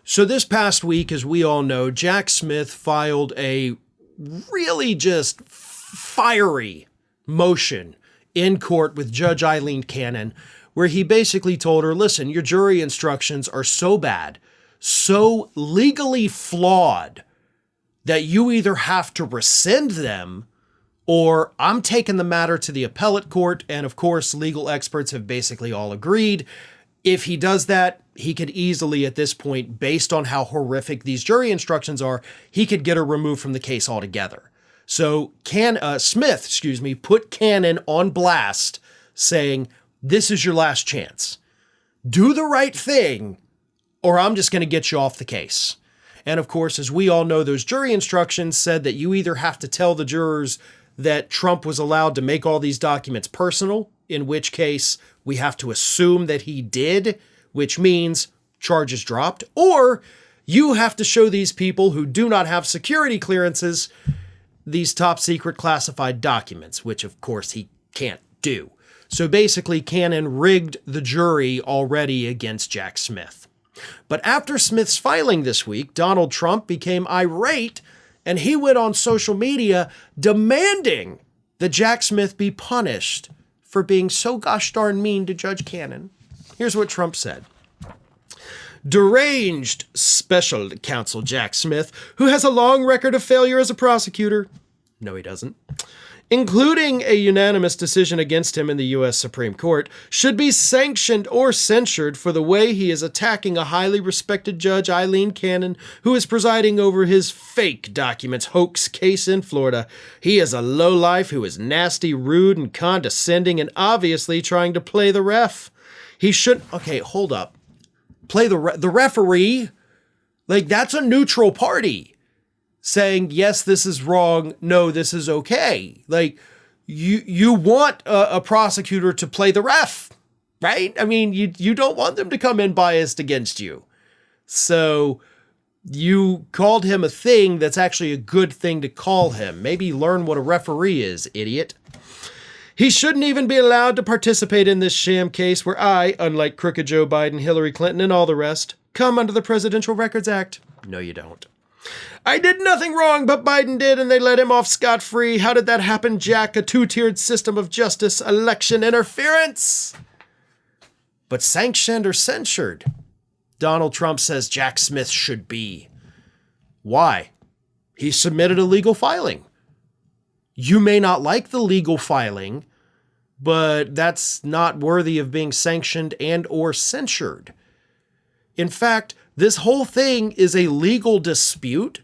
So this past week, as we all know, Jack Smith filed a really just fiery motion in court with Judge Aileen Cannon, where he basically told her, listen, your jury instructions are so bad, so legally flawed, that you either have to rescind them or I'm taking the matter to the appellate court. And of course, legal experts have basically all agreed. If he does that, he could easily, at this point, based on how horrific these jury instructions are, he could get her removed from the case altogether. So Smith, put Cannon on blast saying, this is your last chance. Do the right thing, or I'm just going to get you off the case. And of course, as we all know, those jury instructions said that you either have to tell the jurors that Trump was allowed to make all these documents personal, in which case we have to assume that he did, which means charges dropped, or you have to show these people who do not have security clearances these top secret classified documents, which of course he can't do. So basically, Cannon rigged the jury already against Jack Smith. But after Smith's filing this week, Donald Trump became irate and he went on social media demanding that Jack Smith be punished for being so gosh darn mean to Judge Cannon. Here's what Trump said. Deranged special counsel Jack Smith, who has a long record of failure as a prosecutor. No, he doesn't. Including a unanimous decision against him in the U.S. Supreme Court, should be sanctioned or censured for the way he is attacking a highly respected Judge Aileen Cannon, who is presiding over his fake documents hoax case in Florida. He is a lowlife who is nasty, rude, and condescending, and obviously trying to play the ref. He should... Okay, hold up. Play the referee? Like, that's a neutral party. Saying, yes, this is wrong. No, this is okay. Like, you want a prosecutor to play the ref, right? I mean, you don't want them to come in biased against you. So you called him a thing that's actually a good thing to call him. Maybe learn what a referee is, idiot. He shouldn't even be allowed to participate in this sham case where I, unlike crooked Joe Biden, Hillary Clinton, and all the rest, come under the Presidential Records Act. No, you don't. I did nothing wrong, but Biden did, and they let him off scot-free. How did that happen, Jack? A two-tiered system of justice, election interference. But sanctioned or censured? Donald Trump says Jack Smith should be. Why? He submitted a legal filing. You may not like the legal filing, but that's not worthy of being sanctioned and or censured. In fact, this whole thing is a legal dispute.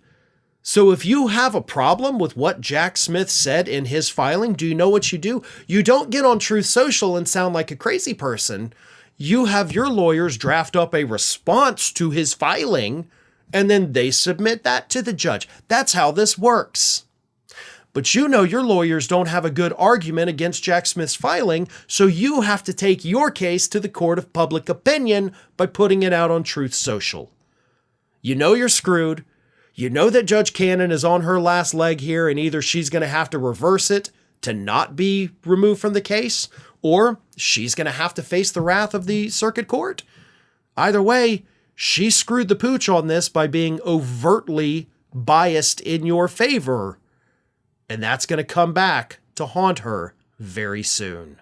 So if you have a problem with what Jack Smith said in his filing, do you know what you do? You don't get on Truth Social and sound like a crazy person. You have your lawyers draft up a response to his filing, and then they submit that to the judge. That's how this works. But you know your lawyers don't have a good argument against Jack Smith's filing, so you have to take your case to the court of public opinion by putting it out on Truth Social. You know you're screwed. You know that Judge Cannon is on her last leg here, and either she's going to have to reverse it to not be removed from the case, or she's going to have to face the wrath of the circuit court. Either way, she screwed the pooch on this by being overtly biased in your favor. And that's going to come back to haunt her very soon.